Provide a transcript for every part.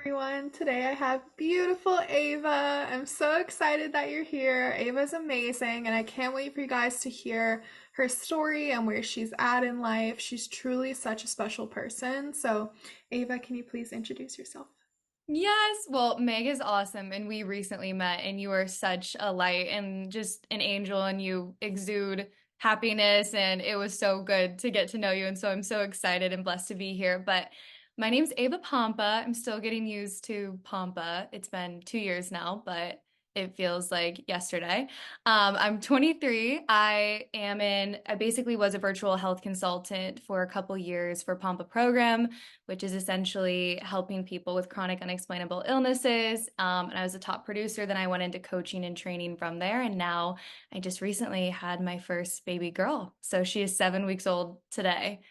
Everyone. Today I have beautiful Ava. I'm so excited that you're here. Ava's amazing, and I can't wait for you guys to hear her story and where she's at in life. She's truly such a special person. So, Ava, can you please introduce yourself? Yes, well, Meg is awesome, and we recently met, and you are such a light and just an angel, and you exude happiness, and it was so good to get to know you, and so I'm so excited and blessed to be here. But my name's Ava Pompa. I'm still getting used to Pompa. It's been 2 years now, but it feels like yesterday. I'm 23. I basically was a virtual health consultant for a couple years for Pompa program, which is essentially helping people with chronic unexplainable illnesses. And I was a top producer. Then I went into coaching and training from there. And now I just recently had my first baby girl. So she is 7 weeks old today.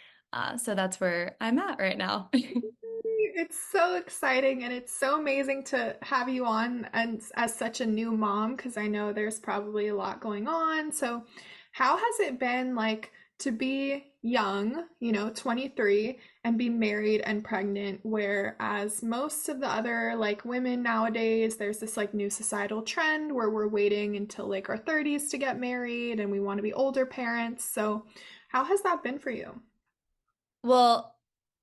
So that's where I'm at right now. It's so exciting and it's so amazing to have you on and as such a new mom because I know there's probably a lot going on. So, how has it been like to be young, 23 and be married and pregnant whereas most of the other like women nowadays there's this like new societal trend where we're waiting until like our 30s to get married and we want to be older parents. So, how has that been for you? Well,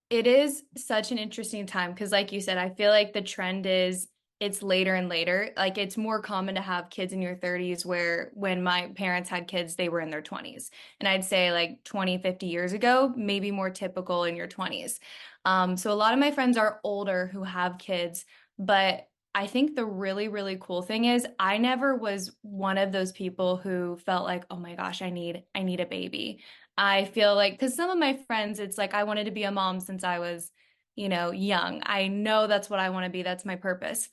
it is such an interesting time because, like you said, I feel like the trend is it's later and later. Like it's more common to have kids in your 30s, where when my parents had kids, they were in their 20s. And I'd say like 20, 50 years ago, maybe more typical in your 20s. So a lot of my friends are older who have kids, but I think the really, really cool thing is I never was one of those people who felt like, oh my gosh, I need a baby. I feel like, because some of my friends, it's like I wanted to be a mom since I was, young. I know that's what I want to be. That's my purpose.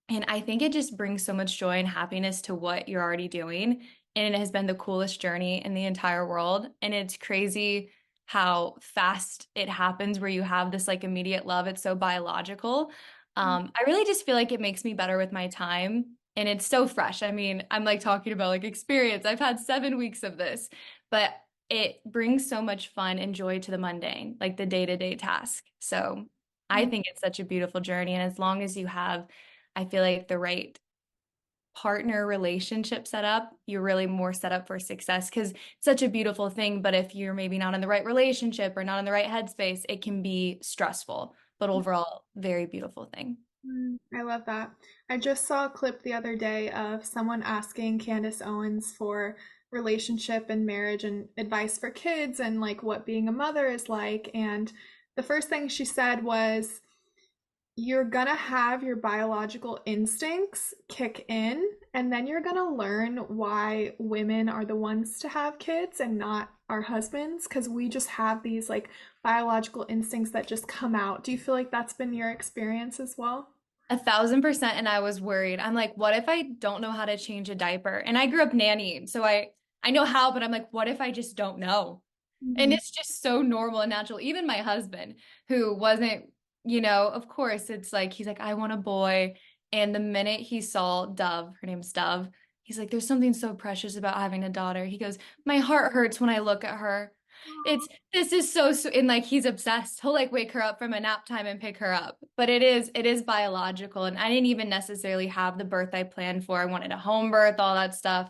And I think it just brings so much joy and happiness to what you're already doing. And it has been the coolest journey in the entire world. And it's crazy how fast it happens where you have this like immediate love. It's so biological. I really just feel like it makes me better with my time. And it's so fresh. I mean, I'm like talking about like experience. I've had 7 weeks of this, but it brings so much fun and joy to the mundane, like the day-to-day task. So I think it's such a beautiful journey. And as long as you have, I feel like, the right partner relationship set up, you're really more set up for success because it's such a beautiful thing. But if you're maybe not in the right relationship or not in the right headspace, it can be stressful. But overall, very beautiful thing. I love that. I just saw a clip the other day of someone asking Candace Owens for relationship and marriage and advice for kids and like what being a mother is like. And the first thing she said was, you're gonna have your biological instincts kick in, and then you're gonna learn why women are the ones to have kids and not our husbands, because we just have these like biological instincts that just come out. Do you feel like that's been your experience as well? 1,000%. And I was worried. I'm like, what if I don't know how to change a diaper? And I grew up nannying, so I know how, but I'm like, what if I just don't know? And Mhm. it's just so normal and natural. Even my husband, who wasn't, of course, it's like, he's like, I want a boy. And the minute he saw Dove, her name's Dove, he's like, there's something so precious about having a daughter. He goes, my heart hurts when I look at her. This is so, and like, he's obsessed. He'll like wake her up from a nap time and pick her up. But it is biological. And I didn't even necessarily have the birth I planned for. I wanted a home birth, all that stuff,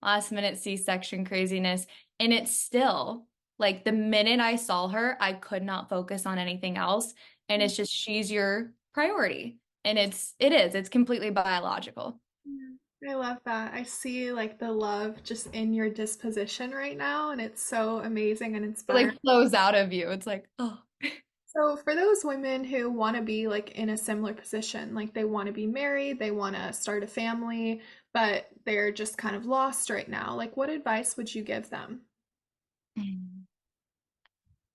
last minute C-section craziness. And it's still, like the minute I saw her, I could not focus on anything else. And it's just she's your priority. And it's completely biological. I love that. I see like the love just in your disposition right now, and it's so amazing and It inspiring. like flows out of you. It's like, oh. So, for those women who want to be like in a similar position, like they want to be married, they want to start a family, but they're just kind of lost right now, like what advice would you give them?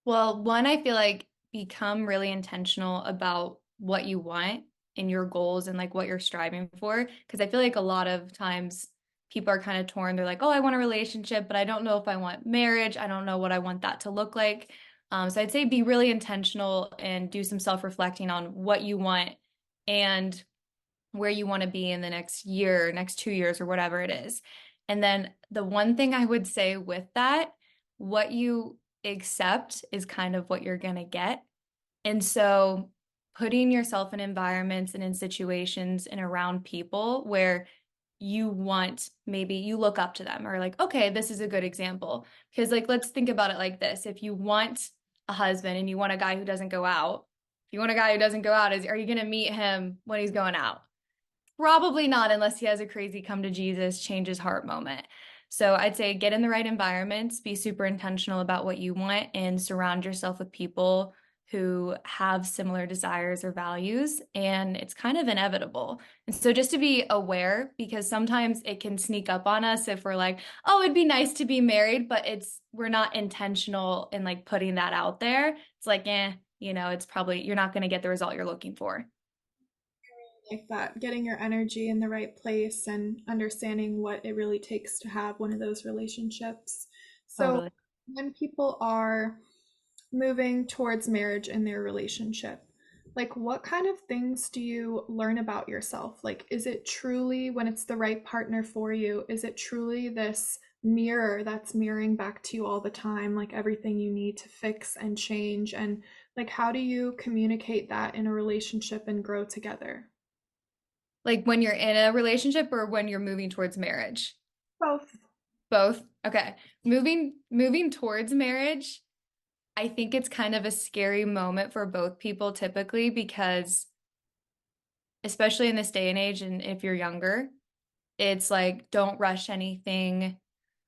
Well, one, I feel like become really intentional about what you want and your goals and like what you're striving for. Because I feel like a lot of times people are kind of torn. They're like, oh, I want a relationship, but I don't know if I want marriage. I don't know what I want that to look like. So I'd say be really intentional and do some self-reflecting on what you want and where you want to be in the next year, next 2 years, or whatever it is. And then the one thing I would say with that, what you accept is kind of what you're going to get. And so putting yourself in environments and in situations and around people where you want, maybe you look up to them or like, okay, this is a good example. Because like, let's think about it like this. If you want a husband and you want a guy who doesn't go out, if you want a guy who doesn't go out, are you going to meet him when he's going out? Probably not, unless he has a crazy come to Jesus, change his heart moment. So I'd say get in the right environments, be super intentional about what you want, and surround yourself with people who have similar desires or values. And it's kind of inevitable. And so just to be aware, because sometimes it can sneak up on us if we're like, oh, it'd be nice to be married, but we're not intentional in like putting that out there. It's like, it's probably, you're not going to get the result you're looking for. Like that, getting your energy in the right place and understanding what it really takes to have one of those relationships. So, Totally. when people are moving towards marriage in their relationship, like what kind of things do you learn about yourself? Like, is it truly, when it's the right partner for you, is it truly this mirror that's mirroring back to you all the time, like everything you need to fix and change? And like, how do you communicate that in a relationship and grow together? Like when you're in a relationship or when you're moving towards marriage? Both. Both. Okay. Moving towards marriage, I think it's kind of a scary moment for both people typically because especially in this day and age and if you're younger, it's like don't rush anything,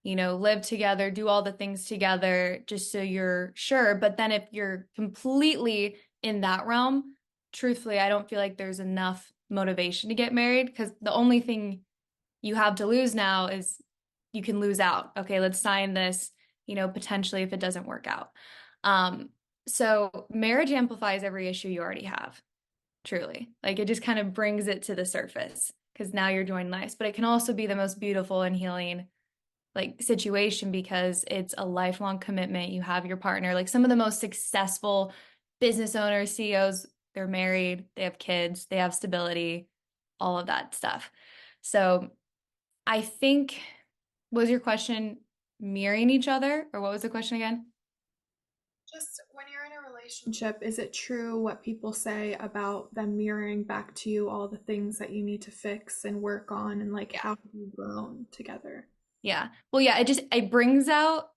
live together, do all the things together just so you're sure. But then if you're completely in that realm, truthfully, I don't feel like there's enough motivation to get married because the only thing you have to lose now is you can lose out. Okay, let's sign this, potentially if it doesn't work out. Um, so marriage amplifies every issue you already have, truly. Like it just kind of brings it to the surface because now you're joined lives. But it can also be the most beautiful and healing like situation because it's a lifelong commitment. You have your partner. Like some of the most successful business owners, CEOs, they're married, they have kids, they have stability, all of that stuff. So I think, was your question mirroring each other, or what was the question again? Just when you're in a relationship, is it true what people say about them mirroring back to you all the things that you need to fix and work on, and like Yeah. how have you grown together? Yeah. Well, yeah, it brings out,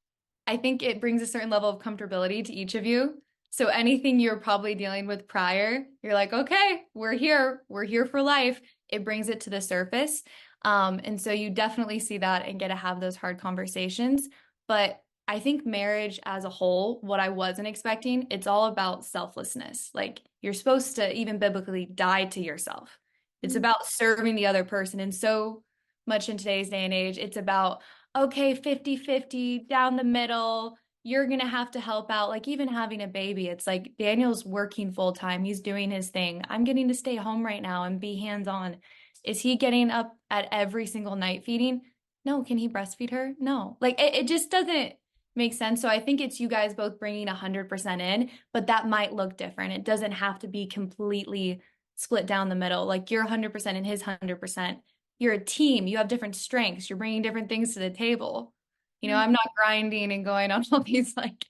I think it brings a certain level of comfortability to each of you. So anything you're probably dealing with prior, you're like, okay, we're here. We're here for life. It brings it to the surface. And so you definitely see that and get to have those hard conversations. But I think marriage as a whole, what I wasn't expecting, it's all about selflessness. Like you're supposed to even biblically die to yourself. It's Mm, about serving the other person. And so much in today's day and age, it's about, okay, 50-50 down the middle. You're going to have to help out. Like even having a baby, it's like Daniel's working full time. He's doing his thing. I'm getting to stay home right now and be hands on. Is he getting up at every single night feeding? No. Can he breastfeed her? No. Like it just doesn't make sense. So I think it's you guys both bringing 100% in, but that might look different. It doesn't have to be completely split down the middle. Like you're 100% and his 100%. You're a team. You have different strengths. You're bringing different things to the table. mm, I'm not grinding and going on all these like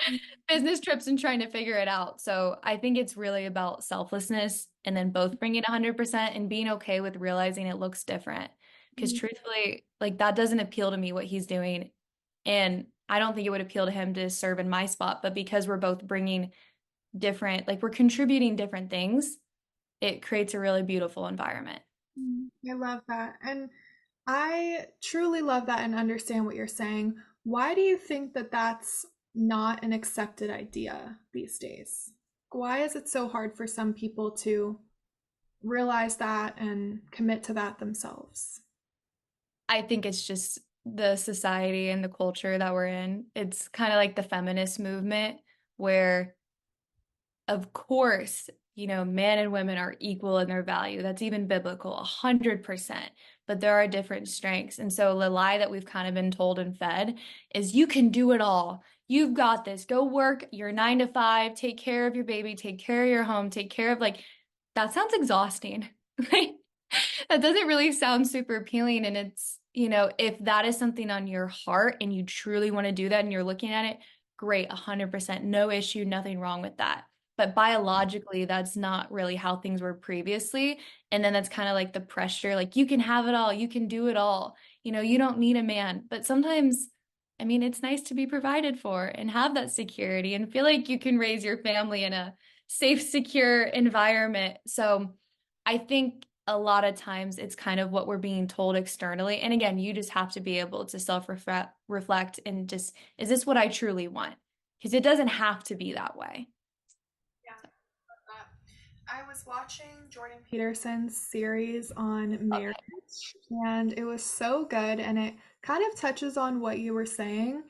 mm, business trips and trying to figure it out. So I think it's really about selflessness and then both bringing 100% and being okay with realizing it looks different. Because mm. truthfully, like that doesn't appeal to me what he's doing. And I don't think it would appeal to him to serve in my spot. But because we're both bringing different, like we're contributing different things, it creates a really beautiful environment. I love that. And I truly love that and understand what you're saying. Why do you think that that's not an accepted idea these days? Why is it so hard for some people to realize that and commit to that themselves? I think it's just the society and the culture that we're in. It's kind of like the feminist movement where of course, men and women are equal in their value. That's even biblical, 100%. But there are different strengths. And so the lie that we've kind of been told and fed is you can do it all. You've got this. Go work your 9 to 5, take care of your baby, take care of your home, take care of like, that sounds exhausting. Right? That doesn't really sound super appealing. And it's, if that is something on your heart and you truly want to do that and you're looking at it, great, 100%, no issue, nothing wrong with that. but biologically, that's not really how things were previously. And then that's kind of like the pressure, like you can have it all, you can do it all. You don't need a man. But sometimes, I mean, it's nice to be provided for and have that security and feel like you can raise your family in a safe, secure environment. So I think a lot of times it's kind of what we're being told externally. And again, you just have to be able to reflect and just, is this what I truly want? Because it doesn't have to be that way. Yeah. I was watching Jordan Peterson's series on marriage, and it was so good, and it kind of touches on what you were saying.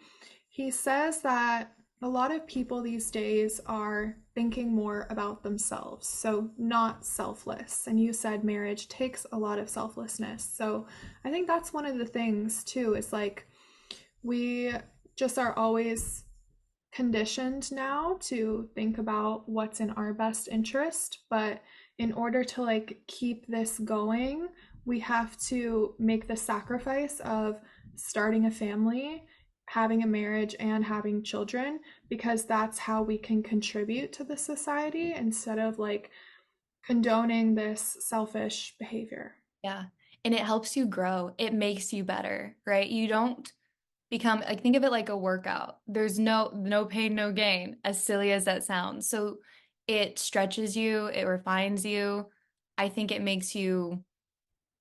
He says that a lot of people these days are thinking more about themselves, so not selfless. And you said marriage takes a lot of selflessness. So I think that's one of the things too, is like we just are always conditioned now to think about what's in our best interest, but in order to like keep this going, we have to make the sacrifice of starting a family, having a marriage, and having children, because that's how we can contribute to the society instead of like condoning this selfish behavior. Yeah. And it helps you grow. It makes you better, right? You don't become like think of it like a workout. There's no pain, no gain, as silly as that sounds. So it stretches you, it refines you. I think it makes you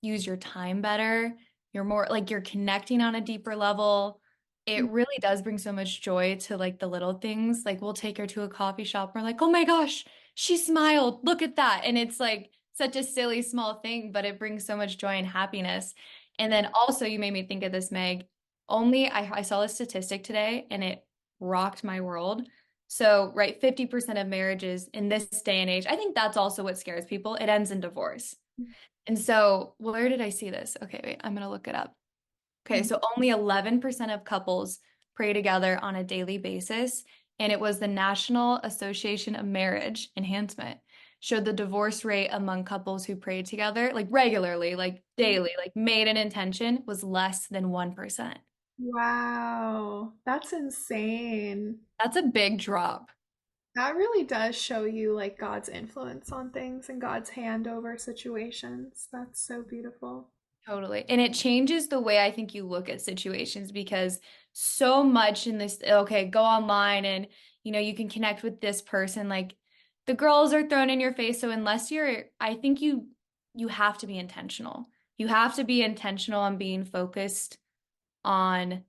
use your time better. You're more like you're connecting on a deeper level. It really does bring so much joy to like the little things. Like we'll take her to a coffee shop. We're like, oh my gosh, she smiled. Look at that. And it's like such a silly small thing, but it brings so much joy and happiness. And then also you made me think of this, Meg. I saw a statistic today and it rocked my world. So, right, 50% of marriages in this day and age, I think that's also what scares people. It ends in divorce. And so, where did I see this? Okay, wait, I'm gonna look it up. Okay, so only 11% of couples pray together on a daily basis, and it was the National Association of Marriage Enhancement showed the divorce rate among couples who prayed together, like regularly, like daily, like made an intention, was less than 1%. Wow, that's insane. That's a big drop. That really does show you like God's influence on things and God's hand over situations. That's so beautiful. Totally. And it changes the way I think you look at situations because so much in this, okay, go online and you can connect with this person. Like the girls are thrown in your face. So unless I think you have to be intentional. You have to be intentional on being focused on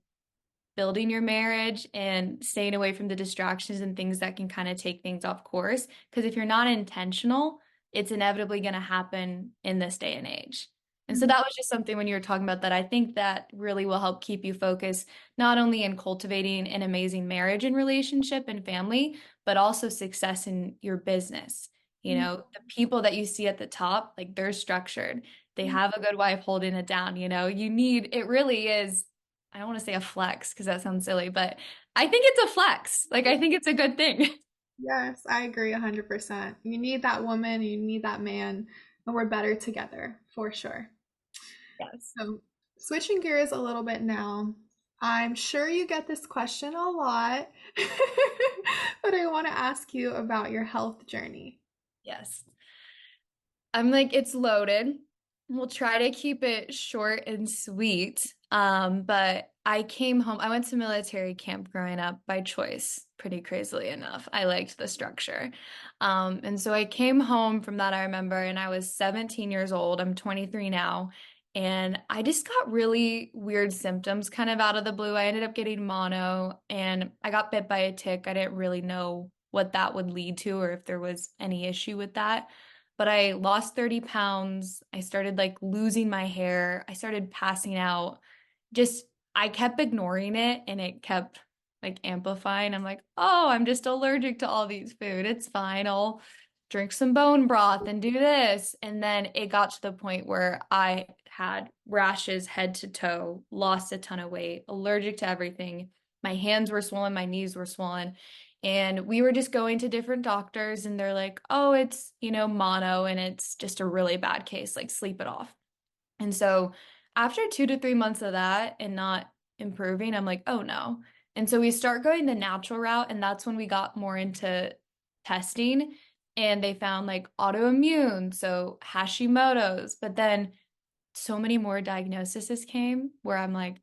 building your marriage and staying away from the distractions and things that can kind of take things off course. Because if you're not intentional, it's inevitably going to happen in this day and age. And so Mhm. that was just something when you were talking about that, I think that really will help keep you focused, not only in cultivating an amazing marriage and relationship and family, but also success in your business. The people that you see at the top, like they're structured. They have a good wife holding it down. It really is I don't want to say a flex because that sounds silly, but I think it's a flex. Like, I think it's a good thing. Yes, I agree 100%. You need that woman, you need that man, and we're better together for sure. Yes. So, switching gears a little bit now, I'm sure you get this question a lot, but I want to ask you about your health journey. Yes. I'm like, it's loaded. We'll try to keep it short and sweet. But I came home. I went to military camp growing up by choice, pretty crazily enough. I liked the structure. And so I came home from that, I remember, and I was 17 years old. I'm 23 now. And I just got really weird symptoms kind of out of the blue. I ended up getting mono and I got bit by a tick. I didn't really know what that would lead to or if there was any issue with that, but I lost 30 pounds. I started like losing my hair. I started passing out. Just, I kept ignoring it and it kept like amplifying. I'm like, oh, I'm just allergic to all these food. It's fine. I'll drink some bone broth and do this. And then it got to the point where I had rashes head to toe, lost a ton of weight, allergic to everything. My hands were swollen, my knees were swollen. And we were just going to different doctors, and they're like, oh, it's, mono, and it's just a really bad case, like sleep it off. And so after 2 to 3 months of that and not improving, I'm like, oh no. And so we start going the natural route, and that's when we got more into testing and they found like autoimmune, so Hashimoto's, but then so many more diagnoses came where I'm like,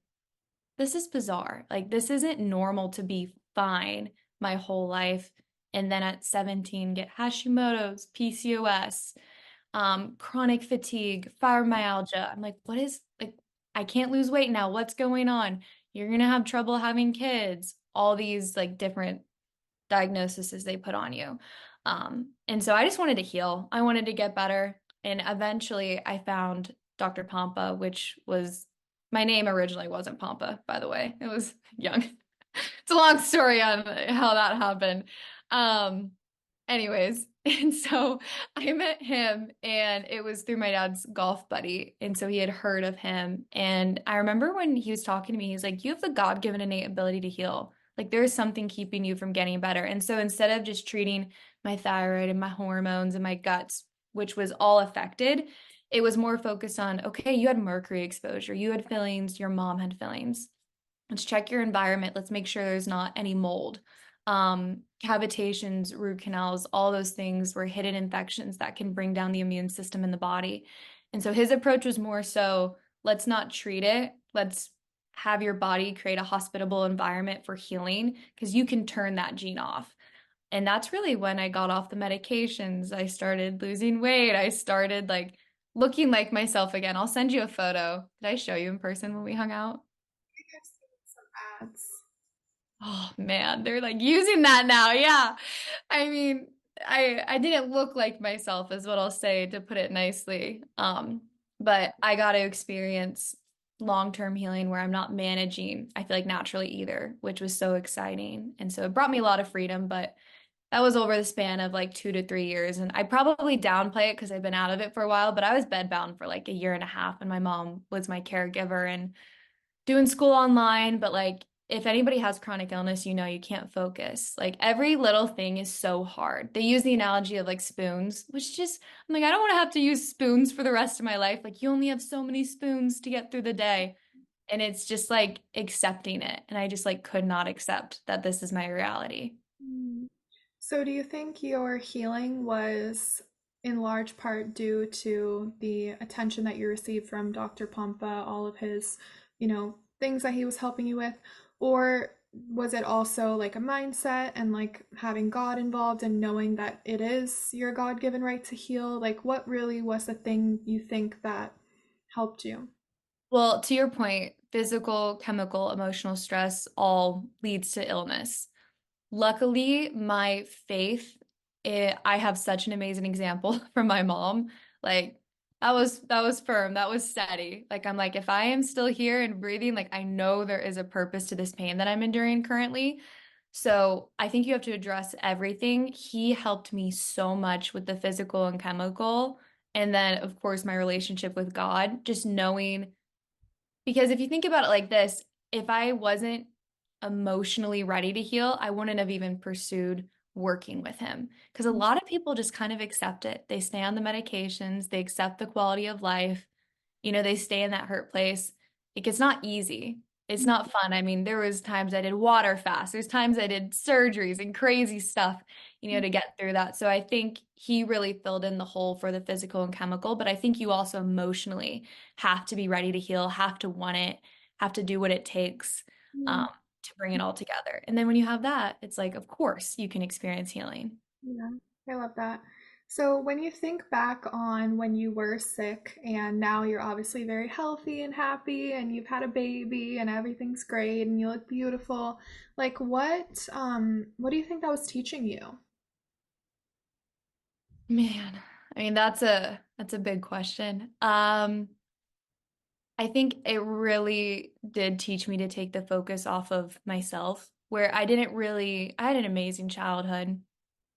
this is bizarre. Like, this isn't normal to be fine my whole life. And then at 17, get Hashimoto's, PCOS, chronic fatigue, fibromyalgia. I'm like, what is, like, I can't lose weight now. What's going on? You're going to have trouble having kids. All these, like, different diagnoses they put on you. And so I just wanted to heal. I wanted to get better. And eventually I found Dr. Pompa, which was my name originally wasn't Pompa, by the way. It was Young. It's a long story on how that happened. Um, Anyways, and so I met him and it was through my dad's golf buddy. And so he had heard of him. And I remember when he was talking to me, he's like, you have the God-given innate ability to heal. Like there's something keeping you from getting better. And so instead of just treating my thyroid and my hormones and my guts, which was all affected, it was more focused on, okay, you had mercury exposure, you had fillings, your mom had fillings. Let's check your environment. Let's make sure there's not any mold. Cavitations, root canals, all those things were hidden infections that can bring down the immune system in the body. And so his approach was more so, let's not treat it. Let's have your body create a hospitable environment for healing because you can turn that gene off. And that's really when I got off the medications. I started losing weight. I started like looking like myself again. I'll send you a photo. Did I show you in person when we hung out? think I've seen some ads. Oh man, they're like using that now. Yeah. I mean, I didn't look like myself is what I'll say to put it nicely. But I got to experience long-term healing where I'm not managing, I feel like naturally either, which was so exciting. And so it brought me a lot of freedom, but that was over the span of like 2 to 3 years. And I probably downplay it because I've been out of it for a while, but I was bedbound for like a year and a half and my mom was my caregiver and doing school online, but like if anybody has chronic illness, you know you can't focus. Like every little thing is so hard. They use the analogy of like spoons, which just I'm like I don't want to have to use spoons for the rest of my life. Like you only have so many spoons to get through the day. And it's just like accepting it. And I just like could not accept that this is my reality. Mm. So, do you think your healing was in large part due to the attention that you received from Dr. Pompa, all of his, things that he was helping you with? Or was it also like a mindset and like having God involved and knowing that it is your God-given right to heal? Like, what really was the thing you think that helped you? Well, to your point, physical, chemical, emotional stress all leads to illness. Luckily, my faith, I have such an amazing example from my mom. Like that was firm, that was steady. Like I'm like, if I am still here and breathing, like I know there is a purpose to this pain that I'm enduring currently. So I think you have to address everything. He helped me so much with the physical and chemical. And then, of course, my relationship with God, just knowing because if you think about it like this, if I wasn't emotionally ready to heal, I wouldn't have even pursued working with him. Because a lot of people just kind of accept it. They stay on the medications, they accept the quality of life, they stay in that hurt place. Like it's not easy. It's not fun. I mean, there was times I did water fasts. There's times I did surgeries and crazy stuff, to get through that. So I think he really filled in the hole for the physical and chemical, but I think you also emotionally have to be ready to heal, have to want it, have to do what it takes Mm. um, to bring it all together. And then when you have that, it's like, of course, you can experience healing. Yeah, I love that. So, when you think back on when you were sick and now you're obviously very healthy and happy and you've had a baby and everything's great and you look beautiful, like what do you think that was teaching you? Man, I mean that's a big question. I think it really did teach me to take the focus off of myself, where I had an amazing childhood.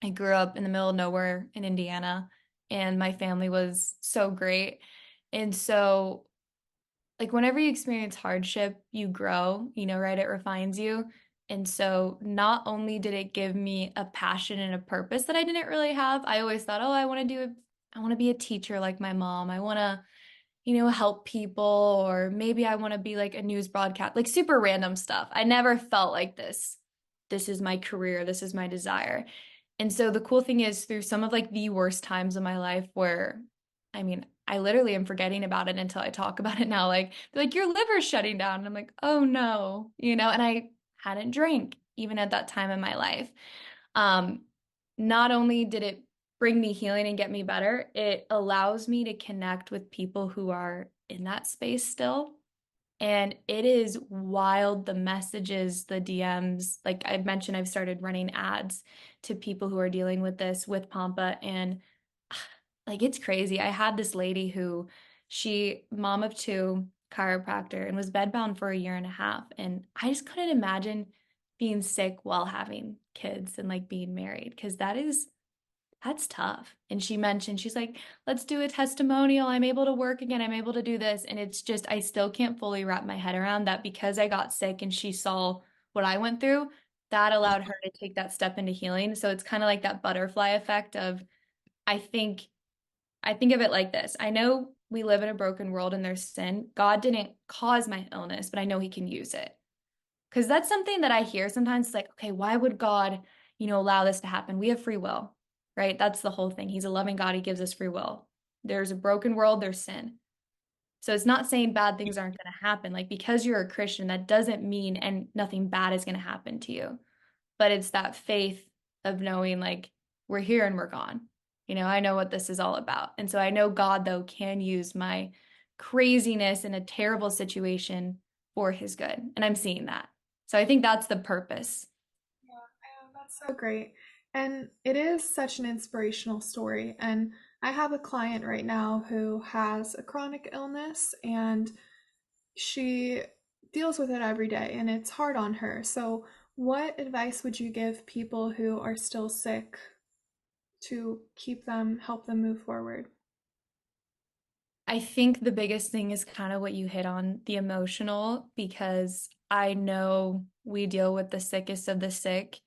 I grew up in the middle of nowhere in Indiana, and my family was so great. And so, like, whenever you experience hardship, you grow, right? It refines you. And so, not only did it give me a passion and a purpose that I didn't really have, I always thought, oh, I want to be a teacher like my mom. I want to help people, or maybe I want to be like a news broadcast, like super random stuff. I never felt like this. This is my career. This is my desire. And so the cool thing is through some of like the worst times of my life where, I mean, I literally am forgetting about it until I talk about it now. Like, they're like, your liver's shutting down. And I'm like, oh no, and I hadn't drank even at that time in my life. Um, Not only did it bring me healing and get me better, it allows me to connect with people who are in that space still. And it is wild the messages, the DMs. Like I've mentioned, I've started running ads to people who are dealing with this with Pompa. And like it's crazy. I had this lady who mom of two, chiropractor, and was bedbound for a year and a half. And I just couldn't imagine being sick while having kids and like being married because that's tough. And she mentioned, she's like, let's do a testimonial. I'm able to work again. I'm able to do this. And it's just, I still can't fully wrap my head around that because I got sick and she saw what I went through, that allowed her to take that step into healing. So it's kind of like that butterfly effect of, I think, I think of it like this. I know we live in a broken world and there's sin. God didn't cause my illness, but I know he can use it. Because that's something that I hear sometimes. It's like, okay, why would God, allow this to happen? We have free will, right? That's the whole thing. He's a loving God. He gives us free will. There's a broken world, there's sin. So it's not saying bad things aren't going to happen. Like because you're a Christian, that doesn't mean and nothing bad is going to happen to you. But it's that faith of knowing like we're here and we're gone. I know what this is all about. And so I know God though can use my craziness in a terrible situation for his good. And I'm seeing that. So I think that's the purpose. Yeah, that's so great. And it is such an inspirational story. And I have a client right now who has a chronic illness and she deals with it every day and it's hard on her. So, what advice would you give people who are still sick to help them move forward? I think the biggest thing is kind of what you hit on, the emotional, because I know we deal with the sickest of the sick,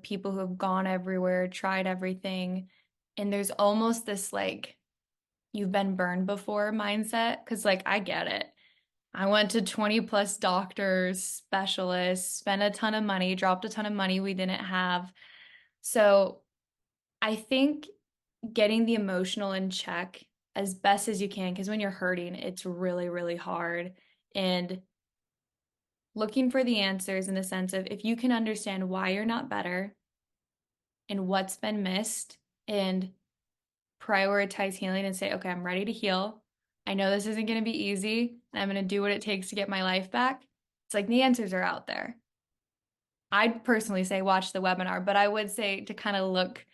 people who have gone everywhere, tried everything. And there's almost this like, you've been burned before mindset. Cause like, I get it. I went to 20 plus doctors, specialists, spent a ton of money, dropped a ton of money we didn't have. So I think getting the emotional in check as best as you can, because when you're hurting, it's really, really hard. And looking for the answers in the sense of if you can understand why you're not better and what's been missed and prioritize healing and say, okay, I'm ready to heal. I know this isn't going to be easy, and I'm going to do what it takes to get my life back. It's like the answers are out there. I'd personally say watch the webinar, but I would say to kind of look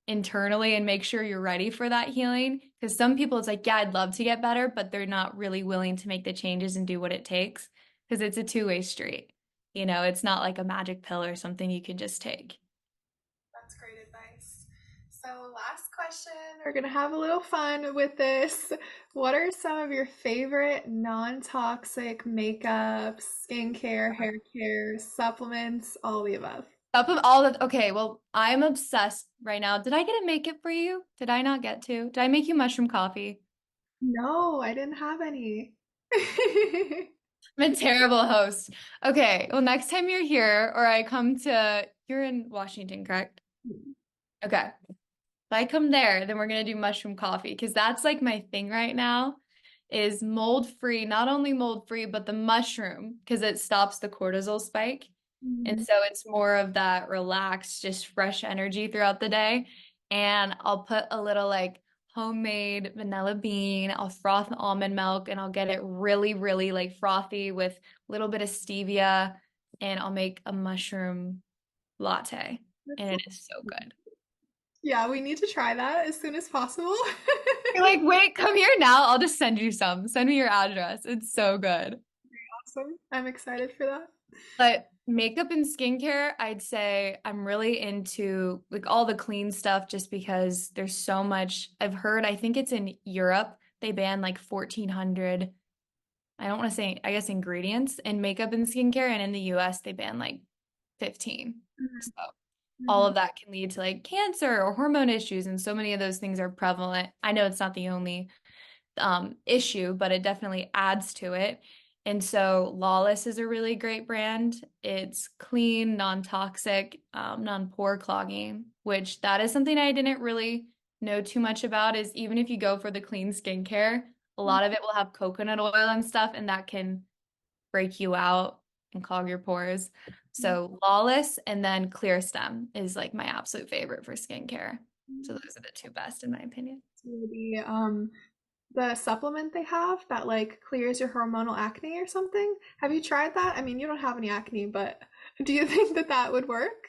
internally and make sure you're ready for that healing. Because some people, it's like, yeah, I'd love to get better, but they're not really willing to make the changes and do what it takes because it's a two-way street. It's not like a magic pill or something you can just take. That's great advice. So, last question. We're going to have a little fun with this. What are some of your favorite non toxic makeup, skincare, hair care, supplements, all the above? Up of all that, okay, well, I'm obsessed right now. Did I get a make it for you? Did I not get to? Did I make you mushroom coffee? No, I didn't have any. I'm a terrible host. Okay, well, next time you're here or you're in Washington, correct? Okay. If I come there, then we're gonna do mushroom coffee because that's like my thing right now is mold free, not only mold free, but the mushroom because it stops the cortisol spike. And Mhm. so it's more of that relaxed, just fresh energy throughout the day. And I'll put a little like homemade vanilla bean, I'll froth almond milk, and I'll get it really, really like frothy with a little bit of stevia, and I'll make a mushroom latte. That's And so it is so good. Yeah, we need to try that as soon as possible. You're like, wait, come here now. I'll just send you some. Send me your address. It's so good. Awesome. I'm excited for that. But makeup and skincare, I'd say I'm really into like all the clean stuff just because there's so much. I think it's in Europe, they ban like 1,400, I don't want to say, I guess, ingredients in makeup and skincare. And in the US, they ban like 15. Mhm. So all Mhm. of that can lead to like cancer or hormone issues. And so many of those things are prevalent. I know it's not the only issue, but it definitely adds to it. And so Lawless is a really great brand. It's clean, non-toxic, non-pore clogging, which that is something I didn't really know too much about is even if you go for the clean skincare, a lot of it will have coconut oil and stuff, and that can break you out and clog your pores. So Lawless and then Clearstem is like my absolute favorite for skincare. So those are the two best in my opinion. The supplement they have that like clears your hormonal acne or something. Have you tried that? I mean, you don't have any acne, but do you think that that would work?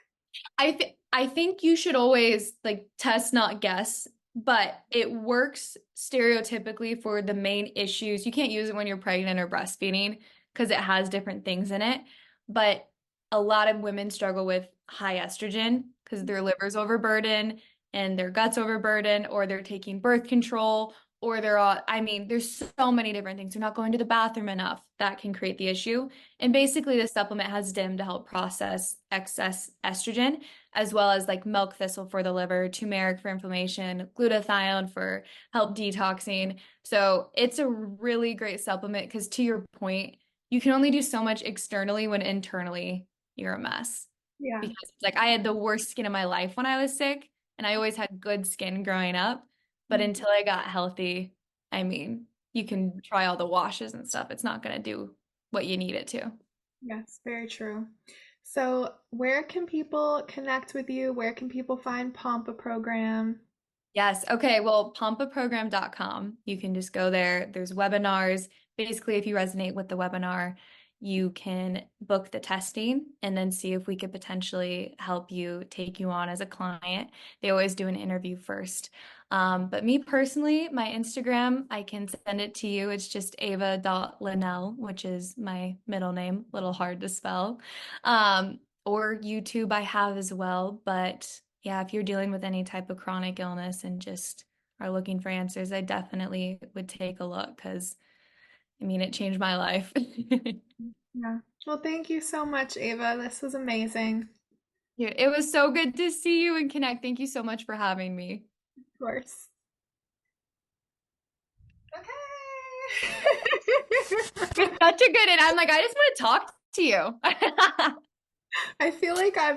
I think you should always like test, not guess, but it works stereotypically for the main issues. You can't use it when you're pregnant or breastfeeding because it has different things in it. But a lot of women struggle with high estrogen because their liver's overburdened and their gut's overburdened, or they're taking birth control, or they're all, I mean, there's so many different things. They're not going to the bathroom enough. That can create the issue. And basically, the supplement has DIM to help process excess estrogen, as well as like milk thistle for the liver, turmeric for inflammation, glutathione for help detoxing. So it's a really great supplement because, to your point, you can only do so much externally when internally you're a mess. Yeah. Because it's like I had the worst skin of my life when I was sick, and I always had good skin growing up. But until I got healthy, I mean, you can try all the washes and stuff. It's not going to do what you need it to. Yes, very true. So, where can people connect with you? Where can people find Pompa program? Yes. Okay. Well, pompaprogram.com. You can just go there. There's webinars. Basically, if you resonate with the webinar, you can book the testing and then see if we could potentially help you take you on as a client. They always do an interview first. But me personally, my Instagram, I can send it to you. It's just ava.linnell, which is my middle name, a little hard to spell. Or YouTube I have as well. But yeah, if you're dealing with any type of chronic illness and just are looking for answers, I definitely would take a look because I mean, it changed my life. Yeah. Well, thank you so much, Ava. This was amazing. Yeah, it was so good to see you and connect. Thank you so much for having me. Of course. Okay. You're such a good, and I'm like, I just want to talk to you. I feel like I've